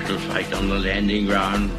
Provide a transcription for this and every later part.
to fight on the landing ground.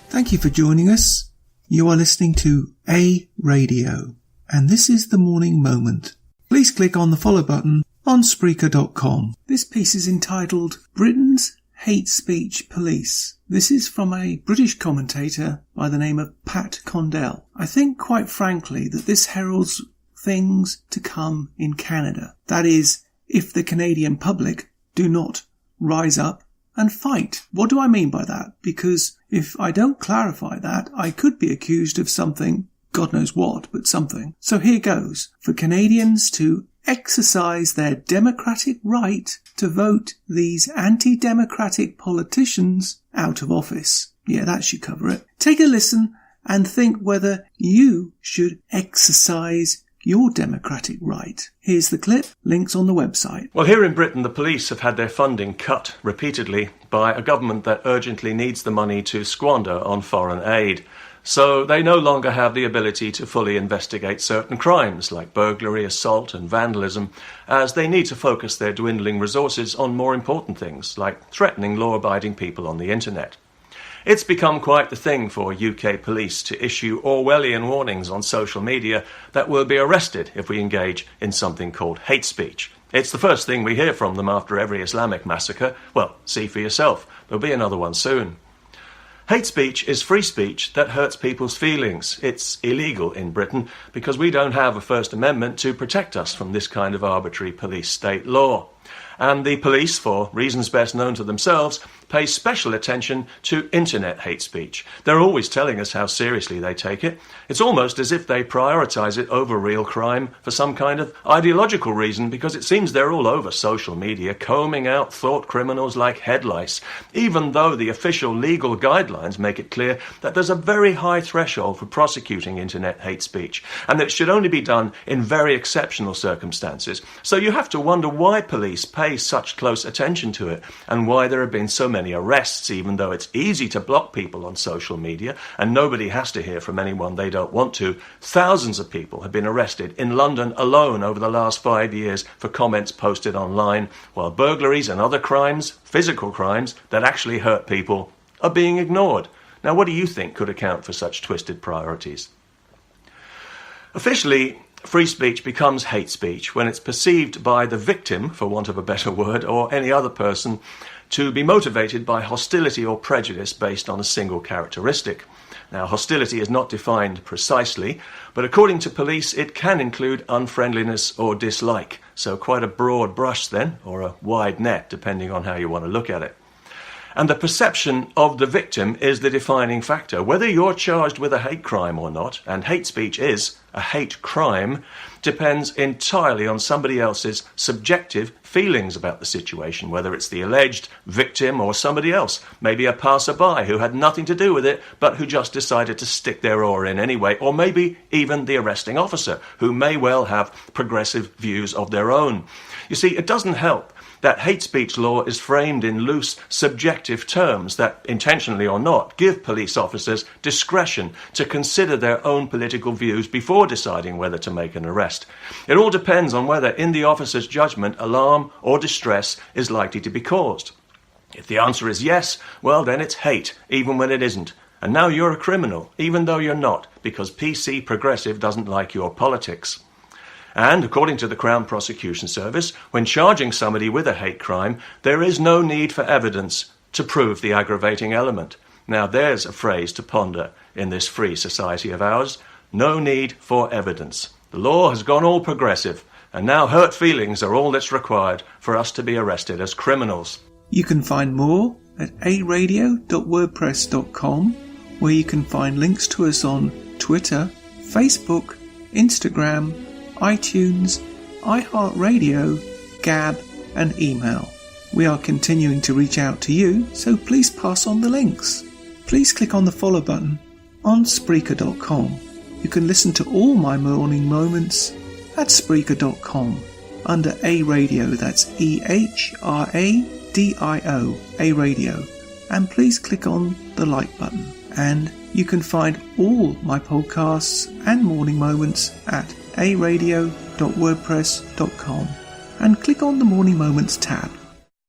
Thank you for joining us. You are listening to A Radio, and this is the Morning Moment. Please click on the follow button on Spreaker.com. This piece is entitled Britain's Hate Speech Police. This is from a British commentator by the name of Pat Condell. I think, quite frankly, that this heralds things to come in Canada. That is, if the Canadian public do not rise up and fight. What do I mean by that? Because if I don't clarify that, I could be accused of something, God knows what, but something. So here goes. For Canadians to exercise their democratic right to vote these anti-democratic politicians out of office. Yeah, that should cover it. Take a listen and think whether you should exercise your democratic right. Here's the clip, links on the website. Well, here in Britain, the police have had their funding cut repeatedly by a government that urgently needs the money to squander on foreign aid. So they no longer have the ability to fully investigate certain crimes like burglary, assault and vandalism, as they need to focus their dwindling resources on more important things like threatening law-abiding people on the internet. It's become quite the thing for UK police to issue Orwellian warnings on social media that we'll be arrested if we engage in something called hate speech. It's the first thing we hear from them after every Islamic massacre. Well, see for yourself. There'll be another one soon. Hate speech is free speech that hurts people's feelings. It's illegal in Britain because we don't have a First Amendment to protect us from this kind of arbitrary police state law. And the police, for reasons best known to themselves, pay special attention to internet hate speech. They're always telling us how seriously they take it. It's almost as if they prioritise it over real crime for some kind of ideological reason, because it seems they're all over social media, combing out thought criminals like head lice, even though the official legal guidelines make it clear that there's a very high threshold for prosecuting internet hate speech, and that it should only be done in very exceptional circumstances. So you have to wonder why police pay such close attention to it, and why there have been so many arrests, even though it's easy to block people on social media and nobody has to hear from anyone they don't want to. Thousands of people have been arrested in London alone over the last 5 years for comments posted online, while burglaries and other crimes, physical crimes that actually hurt people, are being ignored. Now, what do you think could account for such twisted priorities? Officially, free speech becomes hate speech when it's perceived by the victim, for want of a better word, or any other person, to be motivated by hostility or prejudice based on a single characteristic. Now, hostility is not defined precisely, but according to police, it can include unfriendliness or dislike. So quite a broad brush then, or a wide net, depending on how you want to look at it. And the perception of the victim is the defining factor. Whether you're charged with a hate crime or not, and hate speech is a hate crime, depends entirely on somebody else's subjective feelings about the situation, whether it's the alleged victim or somebody else, maybe a passerby who had nothing to do with it, but who just decided to stick their oar in anyway, or maybe even the arresting officer, who may well have progressive views of their own. You see, it doesn't help that hate speech law is framed in loose, subjective terms that, intentionally or not, give police officers discretion to consider their own political views before deciding whether to make an arrest. It all depends on whether, in the officer's judgment, alarm or distress is likely to be caused. If the answer is yes, well, then it's hate, even when it isn't. And now you're a criminal, even though you're not, because PC Progressive doesn't like your politics. And, according to the Crown Prosecution Service, when charging somebody with a hate crime, there is no need for evidence to prove the aggravating element. Now, there's a phrase to ponder in this free society of ours. No need for evidence. The law has gone all progressive, and now hurt feelings are all that's required for us to be arrested as criminals. You can find more at aradio.wordpress.com, where you can find links to us on Twitter, Facebook, Instagram, iTunes, iHeartRadio, Gab and email. We are continuing to reach out to you, so please pass on the links. Please click on the follow button on Spreaker.com. You can listen to all my morning moments at Spreaker.com under A Radio, that's EHRADIO, A Radio, and please click on the like button. And you can find all my podcasts and morning moments at aradio.wordpress.com. morningmoment.wordpress.com and click on the Morning Moments tab.